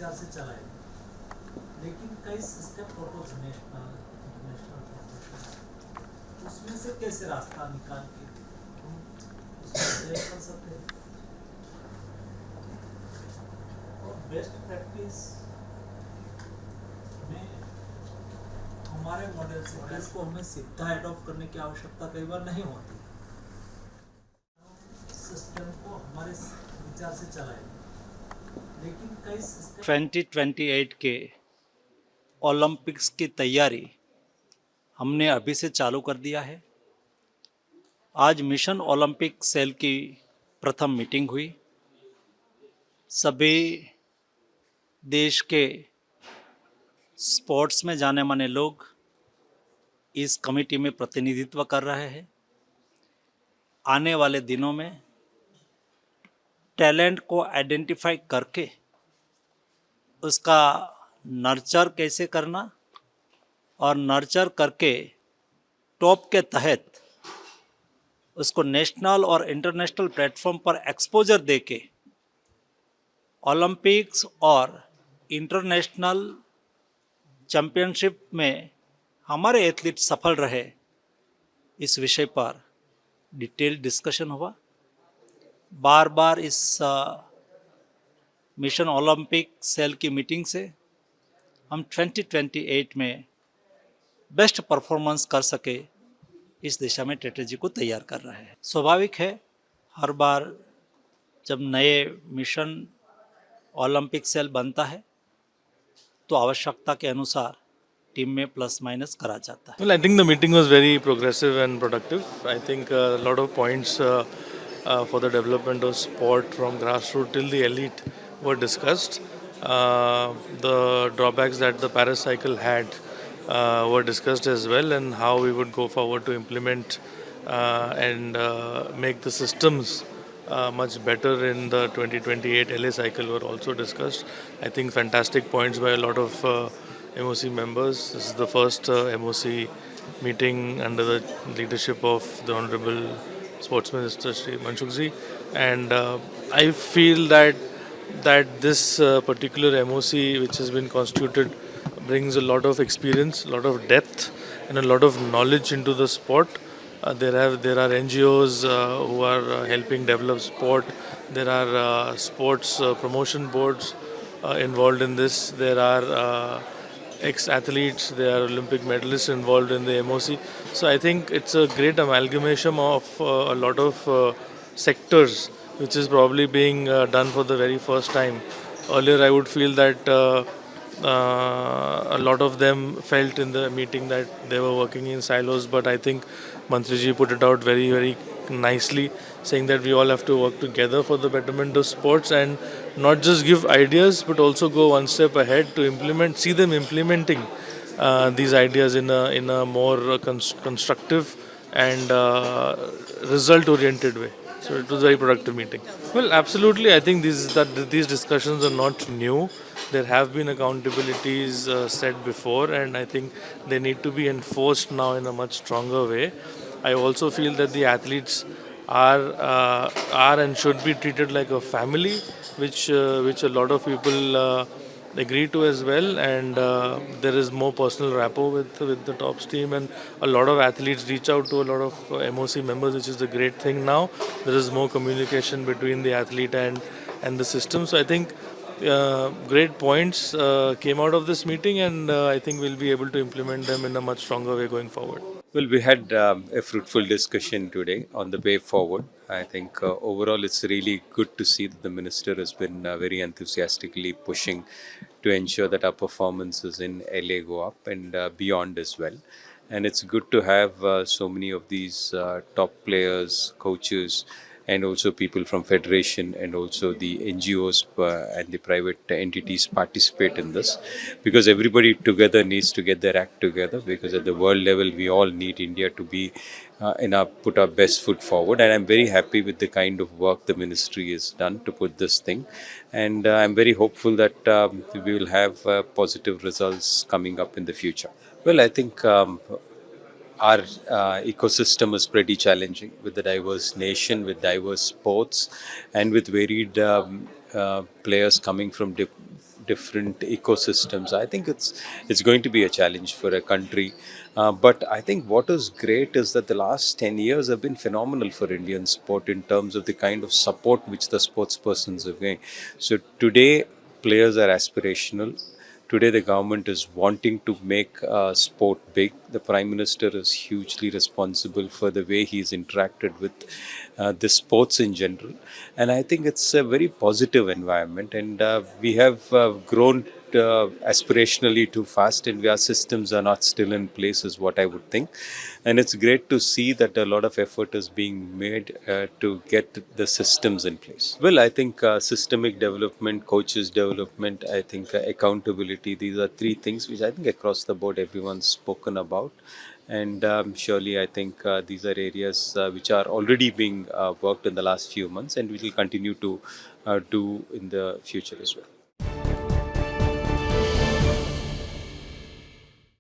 विचार से चलाए, लेकिन कई step propose national international professional, उसमें से कैसे रास्ता निकाल के हम उसमें शेयर कर सकते हैं और बेस्ट प्रैक्टिस में हमारे मॉडल से इसको हमें सीधा एडॉप्ट करने की आवश्यकता कई बार नहीं होती। सिस्टम को हमारे विचार से चलाए, लेकिन कई 2028 के ओलंपिक्स की तैयारी हमने अभी से चालू कर दिया है। आज मिशन ओलंपिक सेल की प्रथम मीटिंग हुई। सभी देश के स्पोर्ट्स में जाने माने लोग इस कमेटी में प्रतिनिधित्व कर रहे हैं। आने वाले दिनों में टैलेंट को आइडेंटिफाई करके उसका नर्चर कैसे करना और नर्चर करके टॉप के तहत उसको नेशनल और इंटरनेशनल प्लेटफॉर्म पर एक्सपोजर देके ओलंपिक्स और इंटरनेशनल चैम्पियनशिप में हमारे एथलीट सफल रहे, इस विषय पर डिटेल डिस्कशन हुआ। बार बार इस मिशन ओलंपिक सेल की मीटिंग से हम 2028 में बेस्ट परफॉर्मेंस कर सके, इस दिशा में स्ट्रेटेजी को तैयार कर रहे हैं। स्वाभाविक है, हर बार जब नए मिशन ओलंपिक सेल बनता है तो आवश्यकता के अनुसार टीम में प्लस माइनस करा जाता है। Well, I think the meeting was very progressive and productive. I think a lot of points for the development of sport from grassroots till the elite were discussed. The drawbacks that the paracycle had were discussed as well, and how we would go forward to implement and make the systems much better in the 2028 LA cycle were also discussed. I think fantastic points by a lot of MOC members. This is the first MOC meeting under the leadership of the Honorable Sports Minister Shri Manshukji, and I feel that this particular MOC which has been constituted brings a lot of experience, a lot of depth, and a lot of knowledge into the sport. There are NGOs who are helping develop sport. There are sports promotion boards involved in this. There are ex-athletes, there are Olympic medalists involved in the MOC. So I think it's a great amalgamation of a lot of sectors, which is probably being done for the very first time. Earlier, I would feel that a lot of them felt in the meeting that they were working in silos, but I think Mantriji put it out very, very nicely, saying that we all have to work together for the betterment of sports and not just give ideas, but also go one step ahead to implement, see them implementing these ideas in a more constructive and result-oriented way. So it was a very productive meeting. Well, absolutely. I think these discussions are not new. There have been accountabilities set before, and I think they need to be enforced now in a much stronger way. I also feel that the athletes are and should be treated like a family, which a lot of people agree to as well, and there is more personal rapport with the tops team, and a lot of athletes reach out to a lot of MOC members, which is a great thing now. There is more communication between the athlete and the system. So I think great points came out of this meeting, and I think we'll be able to implement them in a much stronger way going forward. Well, we had a fruitful discussion today on the way forward. I think overall it's really good to see that the minister has been very enthusiastically pushing to ensure that our performances in LA go up and beyond as well. And it's good to have so many of these top players, coaches, and also people from Federation and also the NGOs and the private entities participate in this, because everybody together needs to get their act together, because at the world level we all need India to be put our best foot forward. And I'm very happy with the kind of work the ministry has done to put this thing, and I'm very hopeful that we will have positive results coming up in the future. Well, I think our ecosystem is pretty challenging, with the diverse nation, with diverse sports, and with varied players coming from different ecosystems. I think it's going to be a challenge for a country. But I think what is great is that the last 10 years have been phenomenal for Indian sport in terms of the kind of support which the sports persons are getting. So today, players are aspirational. Today, the government is wanting to make sport big. The Prime Minister is hugely responsible for the way he's interacted with the sports in general. And I think it's a very positive environment. And we have grown aspirationally too fast, and our systems are not still in place, is what I would think. And it's great to see that a lot of effort is being made to get the systems in place. Well, I think systemic development, coaches development, I think accountability, these are three things which I think across the board everyone's spoken about. And surely I think these are areas which are already being worked in the last few months, and we will continue to do in the future as well.